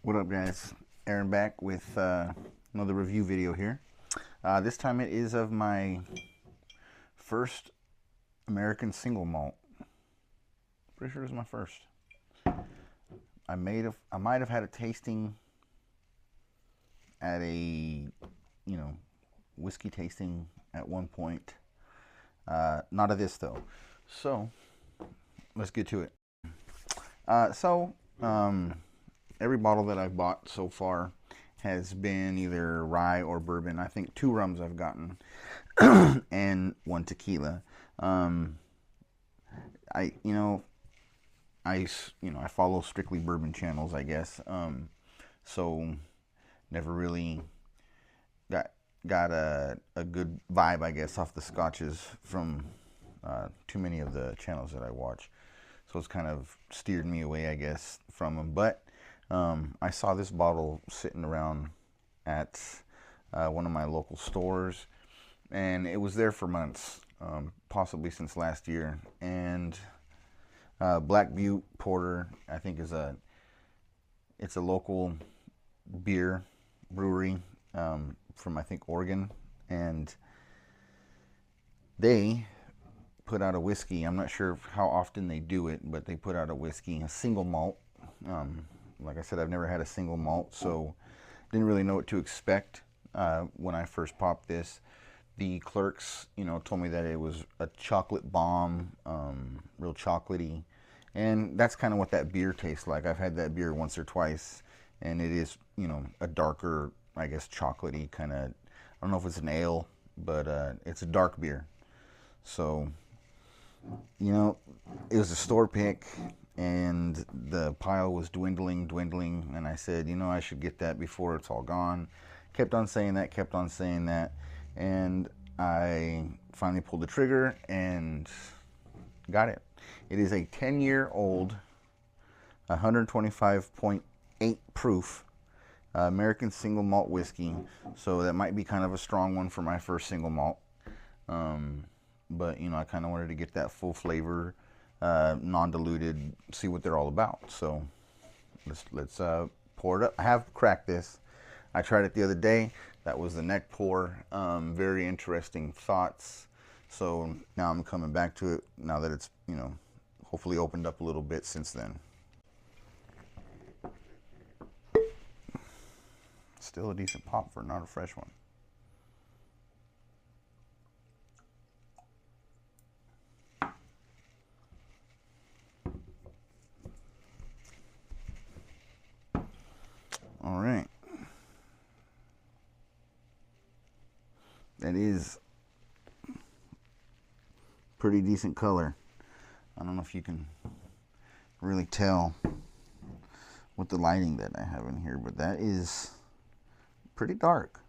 What up, guys? Aaron back with another review video here. This time it is of my first American Single Malt. Pretty sure it was my first. I might have had a tasting at a whiskey tasting at one point. Not of this though. So let's get to it. Every bottle that I've bought so far has been either rye or bourbon. I think 2 rums I've gotten and 1 tequila. I follow strictly bourbon channels, I guess. So never really got a good vibe, I guess, off the scotches from too many of the channels that I watch. So it's kind of steered me away, I guess, from them. But I saw this bottle sitting around at one of my local stores, and it was there for months, possibly since last year. And Butte Porter, I think, it's a local beer brewery from, I think, Oregon, and they put out a whiskey. I'm not sure how often they do it, but they put out a whiskey, a single malt. Like I said, I've never had a single malt, so didn't really know what to expect when I first popped this. The clerks, told me that it was a chocolate bomb, real chocolatey, and that's kind of what that beer tastes like. I've had that beer once or twice, and it is, a darker, I guess, chocolatey kind of. I don't know if it's an ale, but it's a dark beer. So, it was a store pick, and the pile was dwindling, and I said, I should get that before it's all gone. Kept on saying that, and I finally pulled the trigger and got it. It is a 10-year-old, 125.8 proof American Single Malt whiskey, so that might be kind of a strong one for my first single malt. But I kind of wanted to get that full flavor, non-diluted, see what they're all about. So let's pour it up. I have cracked this. I tried it the other day. That was the neck pour. Very interesting thoughts. So now I'm coming back to it now that it's hopefully opened up a little bit since then. Still a decent pop for not a fresh one. All right. That is pretty decent color. I don't know if you can really tell with the lighting that I have in here, but that is pretty dark.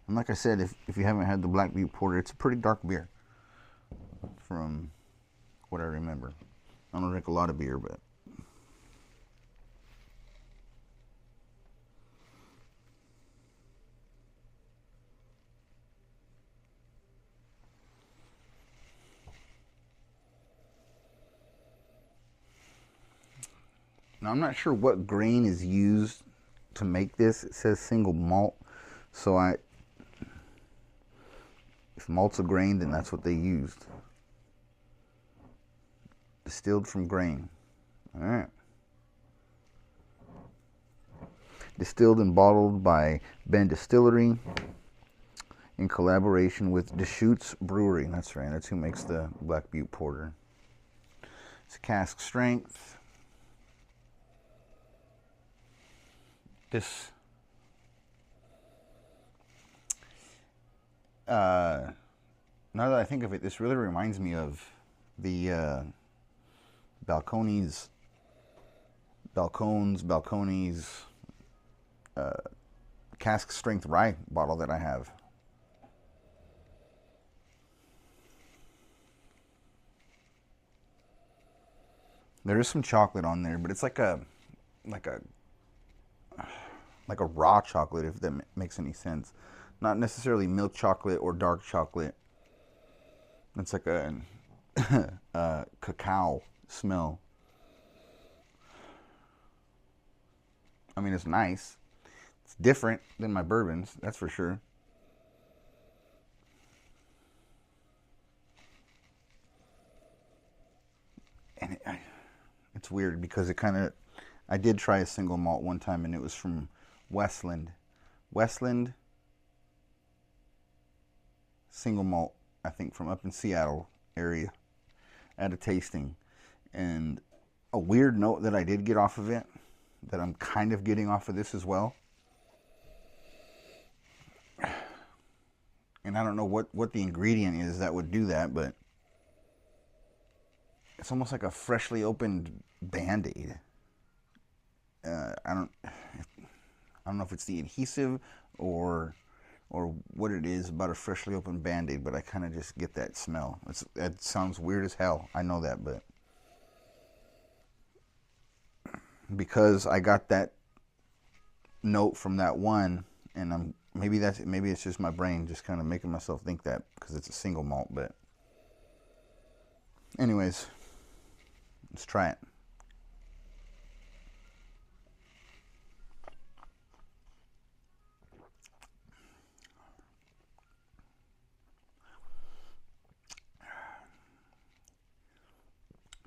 And like I said, if you haven't had the Butte Porter, it's a pretty dark beer from what I remember. I don't drink a lot of beer, but now I'm not sure what grain is used to make this. It says single malt, so if malt's a grain, then that's what they used. Distilled from grain. All right. Distilled and bottled by Ben Distillery in collaboration with Deschutes Brewery. That's right. That's who makes the Butte Porter. It's cask strength. This now that I think of it, this really reminds me of the Balcones cask strength rye bottle that I have. There is some chocolate on there, but it's like a raw chocolate, if that makes any sense. Not necessarily milk chocolate or dark chocolate. It's like a cacao smell. I mean, it's nice. It's different than my bourbons, that's for sure. And it's weird because it kind of, I did try a single malt one time, and it was from Westland Single Malt, I think, from up in Seattle area, at a tasting. And a weird note that I did get off of it, that I'm kind of getting off of this as well. And I don't know what the ingredient is that would do that, but it's almost like a freshly opened Band-Aid. I don't know if it's the adhesive or what it is about a freshly opened Band-Aid, but I kind of just get that smell. It sounds weird as hell. I know that, but because I got that note from that one, and maybe it's just my brain just kind of making myself think that because it's a single malt. But anyways, let's try it.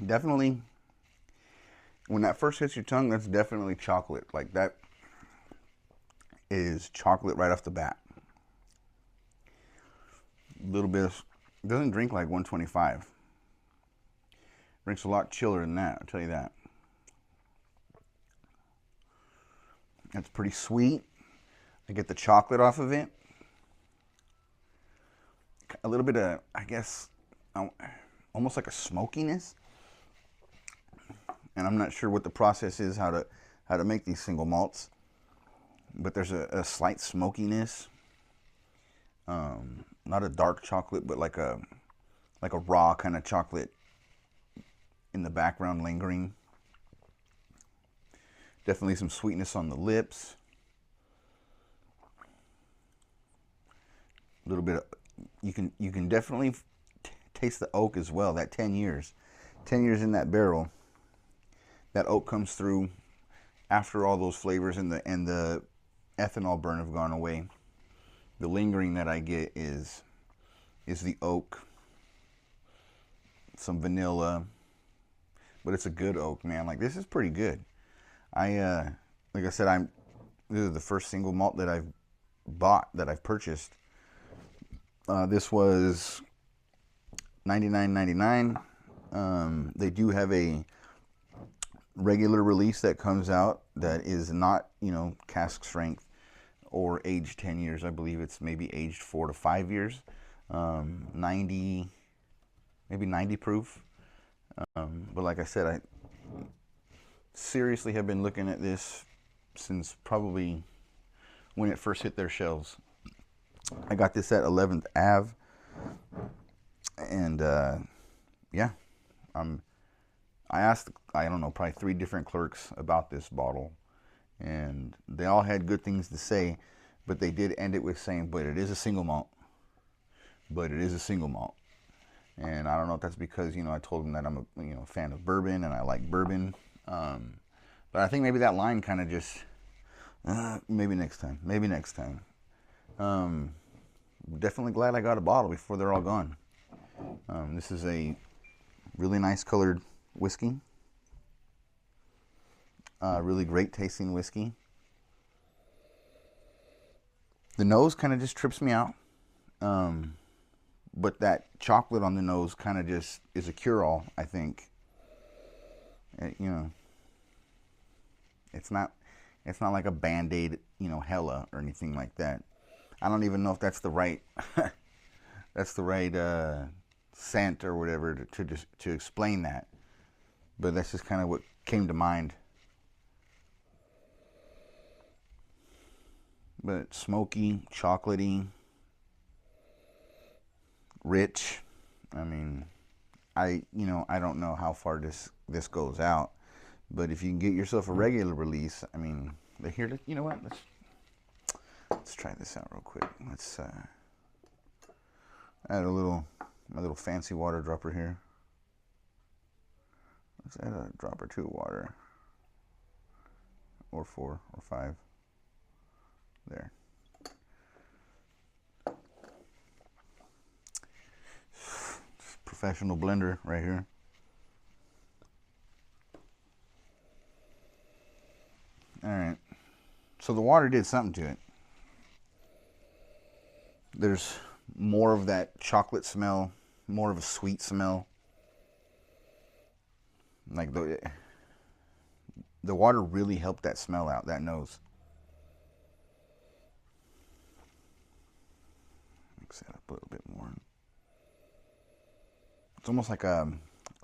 Definitely, when that first hits your tongue, that's definitely chocolate. Like, that is chocolate right off the bat. A little bit of, doesn't drink like 125. Drinks a lot chiller than that, I'll tell you that. It's pretty sweet. I get the chocolate off of it. A little bit of, I guess, almost like a smokiness. And I'm not sure what the process is, how to make these single malts, but there's a slight smokiness. Not a dark chocolate, but like a raw kind of chocolate in the background lingering. Definitely some sweetness on the lips. A little bit of, you can definitely taste the oak as well. That 10 years in that barrel. That oak comes through after all those flavors and the ethanol burn have gone away. The lingering that I get is the oak, some vanilla, but it's a good oak, man. Like, this is pretty good. Like I said, this is the first single malt that I've bought, that I've purchased. This was $99.99. They do have a regular release that comes out that is not, cask strength or aged 10 years. I believe it's maybe aged 4 to 5 years. 90, maybe 90 proof. But like I said, I seriously have been looking at this since probably when it first hit their shelves. I got this at 11th Ave, and yeah, I asked, I don't know, probably 3 different clerks about this bottle, and they all had good things to say, but they did end it with saying, but it is a single malt. But it is a single malt. And I don't know if that's because, I told them that I'm a fan of bourbon and I like bourbon. But I think maybe that line kind of just, maybe next time. Definitely glad I got a bottle before they're all gone. This is a really nice colored whiskey. Really great tasting whiskey. The nose kind of just trips me out. But that chocolate on the nose kind of just is a cure-all, I think. It's not like a Band-Aid, hella or anything like that. I don't even know if that's the right scent or whatever to explain that. But that's just kind of what came to mind. But smoky, chocolatey, rich. I mean, I don't know how far this goes out, but if you can get yourself a regular release, I mean, they're here to, you know what? Let's try this out real quick. Let's add my little fancy water dropper here. Let's add a drop or two of water. or 4 or 5. There. Professional blender right here. All right. So the water did something to it. There's more of that chocolate smell, more of a sweet smell. Like the water really helped that smell out, that nose. Mix that up a little bit more. It's almost like a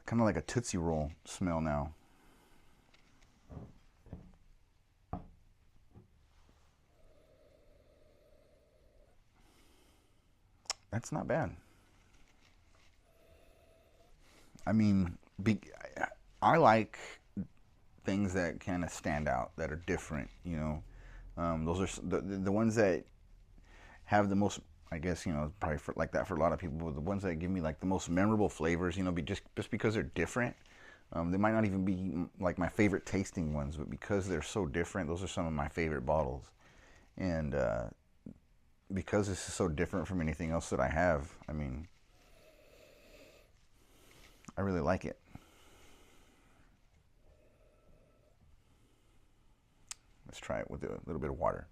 kind of like a Tootsie Roll smell now. That's not bad. I mean, I like things that kind of stand out, that are different, you know. Those are the ones that have the most, I guess, you know, probably like that for a lot of people, but the ones that give me like the most memorable flavors, you know, just because they're different. They might not even be like my favorite tasting ones, but because they're so different, those are some of my favorite bottles. And because this is so different from anything else that I have, I mean, I really like it. Let's try it with a little bit of water.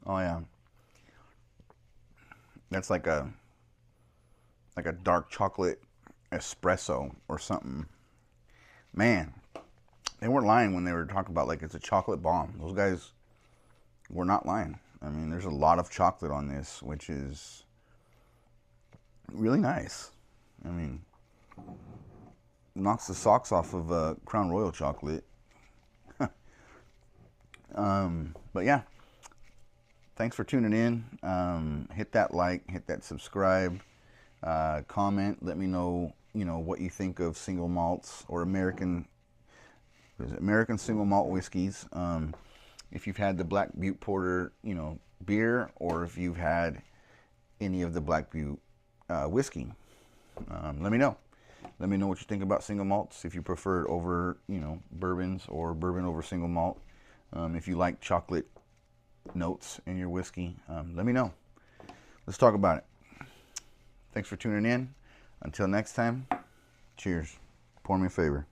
Oh yeah, that's like a dark chocolate espresso or something. Man, they weren't lying when they were talking about like it's a chocolate bomb. Those guys were not lying. I mean, there's a lot of chocolate on this, which is really nice. I mean, knocks the socks off of Crown Royal chocolate. But yeah, thanks for tuning in. Hit that like, hit that subscribe, comment. Let me know, you know, what you think of single malts or American Single Malt whiskeys. If you've had the Black Butte Porter, you know, beer, or if you've had any of the Black Butte whiskey, let me know. Let me know what you think about single malts. If you prefer it over, you know, bourbons, or bourbon over single malt. If you like chocolate notes in your whiskey, let me know. Let's talk about it. Thanks for tuning in. Until next time, cheers. Pour me a favor.